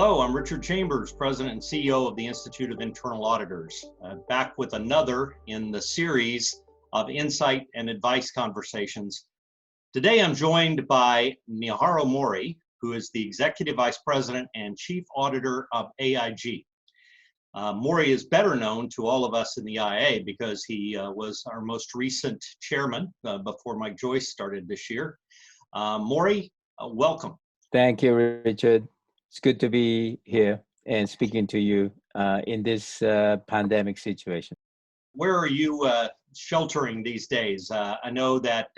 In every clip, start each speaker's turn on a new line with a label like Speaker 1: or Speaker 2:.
Speaker 1: Hello, I'm Richard Chambers, President and CEO of the Institute of Internal Auditors, back with another in the series of insight and advice conversations. Today I'm joined by Naohiro Mouri, who is the Executive Vice President and Chief Auditor of AIG. Mouri is better known to all of us in the IA because he was our most recent chairman before Mike Joyce started this year. Mouri, welcome.
Speaker 2: Thank you, Richard. It's good to be here and speaking to you in this pandemic situation.
Speaker 1: Where are you sheltering these days? I know that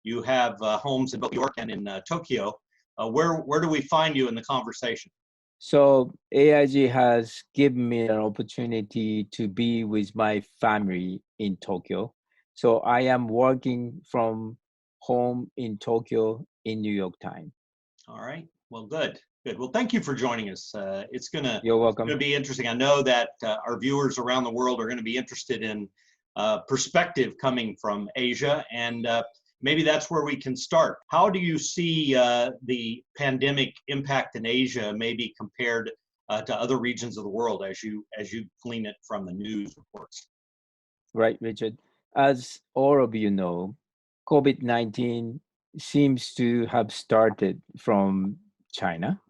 Speaker 1: you have homes in both New York and in Tokyo. Where do we find you in the conversation?
Speaker 2: So AIG has given me an opportunity to be with my family in Tokyo. So I am working from home in Tokyo in New York time.
Speaker 1: All right. Well, good. Good. Well, thank you for joining us.
Speaker 2: You're welcome.
Speaker 1: It's gonna be interesting. I know that our viewers around the world are going to be interested in perspective coming from Asia, and maybe that's where we can start. How do you see the pandemic impact in Asia, maybe compared to other regions of the world, as you glean it from the news reports?
Speaker 2: Right, Richard. As all of you know, COVID-19 seems to have started from China.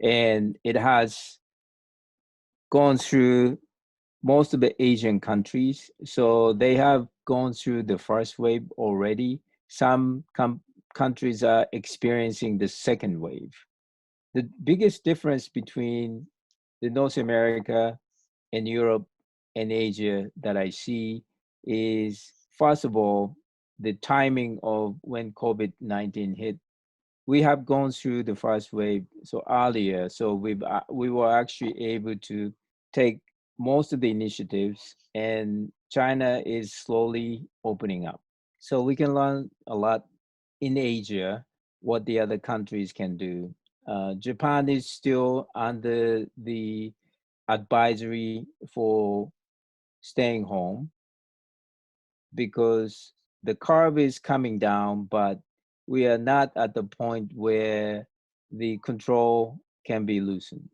Speaker 2: And it has gone through most of the Asian countries. So they have gone through the first wave already. Some countries are experiencing the second wave. The biggest difference between the North America and Europe and Asia that I see is, first of all, the timing of when COVID-19 hit. We have gone through the first wave so earlier, so we were actually able to take most of the initiatives, and China is slowly opening up. So we can learn a lot in Asia what the other countries can do. Japan is still under the advisory for staying home because the curve is coming down, but we are not at the point where the control can be loosened.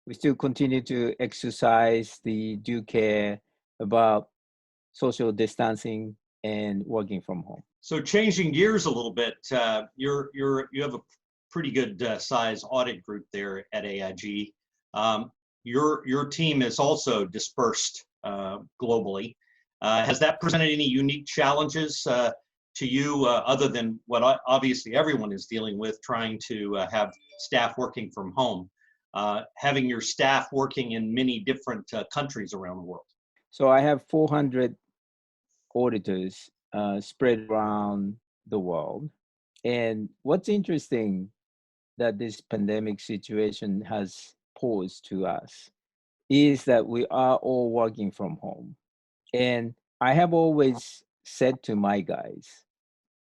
Speaker 2: We still continue to exercise the due care about social distancing and working from home.
Speaker 1: So changing gears a little bit, you have a pretty good size audit group there at AIG. Your team is also dispersed globally. Has that presented any unique challenges to you, other than what obviously everyone is dealing with, trying to have staff working from home, having your staff working in many different countries around the world?
Speaker 2: So I have 400 auditors spread around the world. And what's interesting that this pandemic situation has posed to us is that we are all working from home. And I have always said to my guys,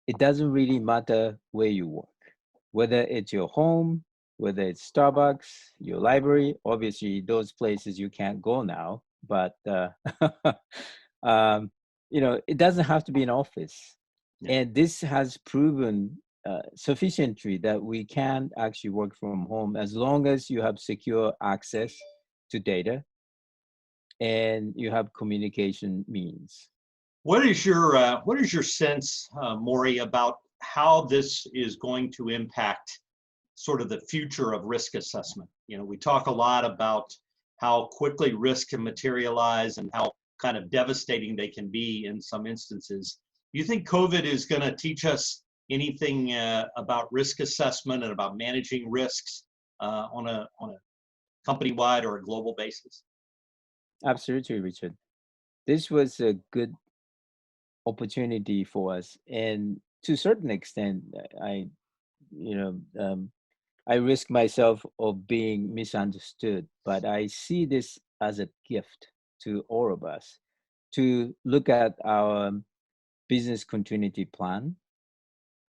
Speaker 2: it doesn't really matter where you work, whether it's your home, whether it's Starbucks, your library. Obviously, those places you can't go now, but it doesn't have to be an office. Yeah. And this has proven sufficiently that we can actually work from home as long as you have secure access to data and you have communication means.
Speaker 1: What is your sense, Mouri, about how this is going to impact sort of the future of risk assessment? You know, we talk a lot about how quickly risk can materialize and how kind of devastating they can be in some instances. Do you think COVID is going to teach us anything about risk assessment and about managing risks on a company-wide or a global basis?
Speaker 2: Absolutely, Richard. This was a good opportunity for us, and to a certain extent, I risk myself of being misunderstood, but I see this as a gift to all of us to look at our business continuity plan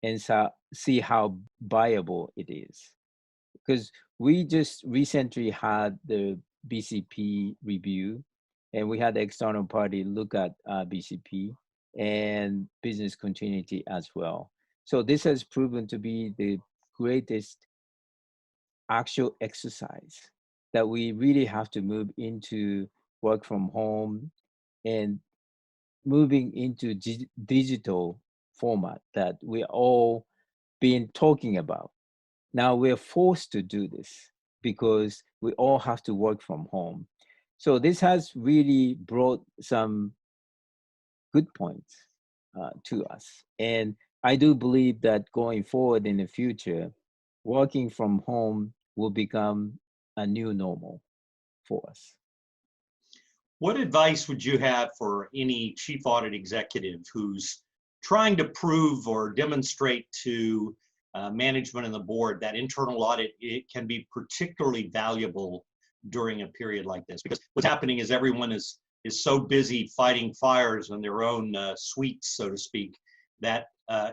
Speaker 2: and see how viable it is. Because we just recently had the BCP review, and we had the external party look at BCP and business continuity as well. So this has proven to be the greatest actual exercise that we really have to move into work from home and moving into digital format that we all been talking about. Now we're forced to do this because we all have to work from home. So this has really brought some good points to us. And I do believe that going forward in the future, working from home will become a new normal for us.
Speaker 1: What advice would you have for any chief audit executive who's trying to prove or demonstrate to management and the board that internal audit, it can be particularly valuable during a period like this? Because what's happening is everyone is so busy fighting fires in their own suites, so to speak, that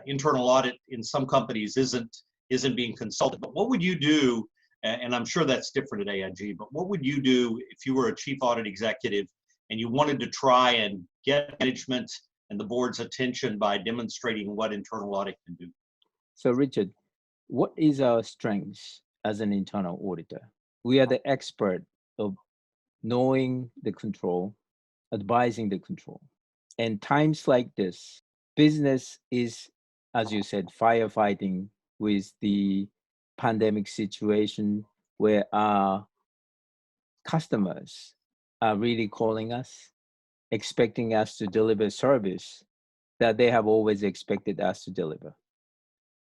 Speaker 1: internal audit in some companies isn't being consulted. But what would you do? And I'm sure that's different at AIG, but what would you do if you were a chief audit executive and you wanted to try and get management and the board's attention by demonstrating what internal audit can do?
Speaker 2: So Richard, what is our strengths as an internal auditor? We are the expert of knowing the control, advising the control. And times like this, business is, as you said, firefighting with the pandemic situation where our customers are really calling us, expecting us to deliver service that they have always expected us to deliver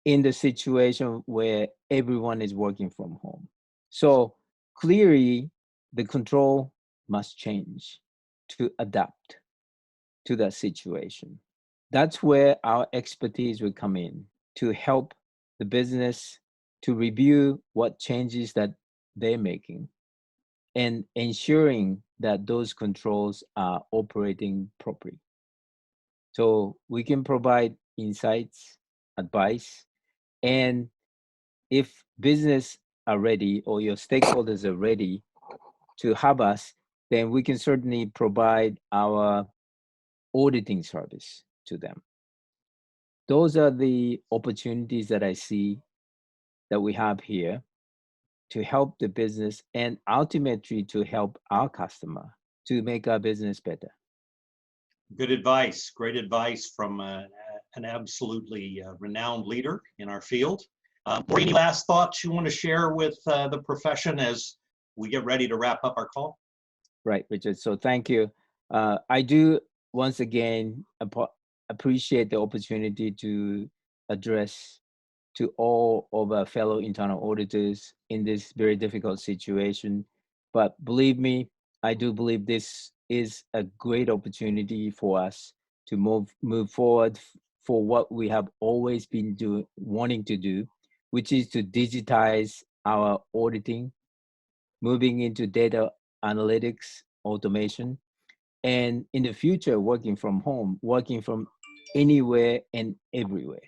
Speaker 2: in the situation where everyone is working from home. So clearly, the control must change to adapt to that situation. That's where our expertise will come in to help the business to review what changes that they're making and ensuring that those controls are operating properly. So we can provide insights, advice, and if business are ready or your stakeholders are ready to have us, then we can certainly provide our auditing service to them. Those are the opportunities that I see that we have here to help the business and ultimately to help our customer to make our business better.
Speaker 1: Good advice, great advice from an absolutely renowned leader in our field. Mouri, any last thoughts you want to share with the profession as we get ready to wrap up our call?
Speaker 2: Right, Richard. So thank you. I do once again appreciate the opportunity to address to all of our fellow internal auditors in this very difficult situation. But believe me, I do believe this is a great opportunity for us to move forward for what we have always been wanting to do, which is to digitize our auditing, moving into data analytics, automation, and in the future, working from home, working from anywhere and everywhere.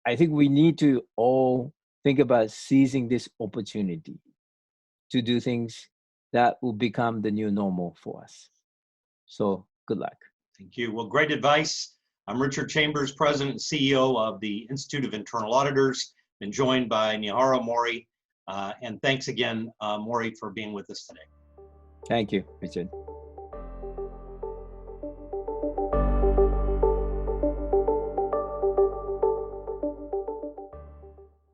Speaker 2: I think we need to all think about seizing this opportunity to do things that will become the new normal for us. So good luck.
Speaker 1: Thank you. Well, great advice. I'm Richard Chambers, President and CEO of the Institute of Internal Auditors, been joined by Naohiro Mouri. And thanks again, Mouri, for being with us today.
Speaker 2: Thank you, Richard.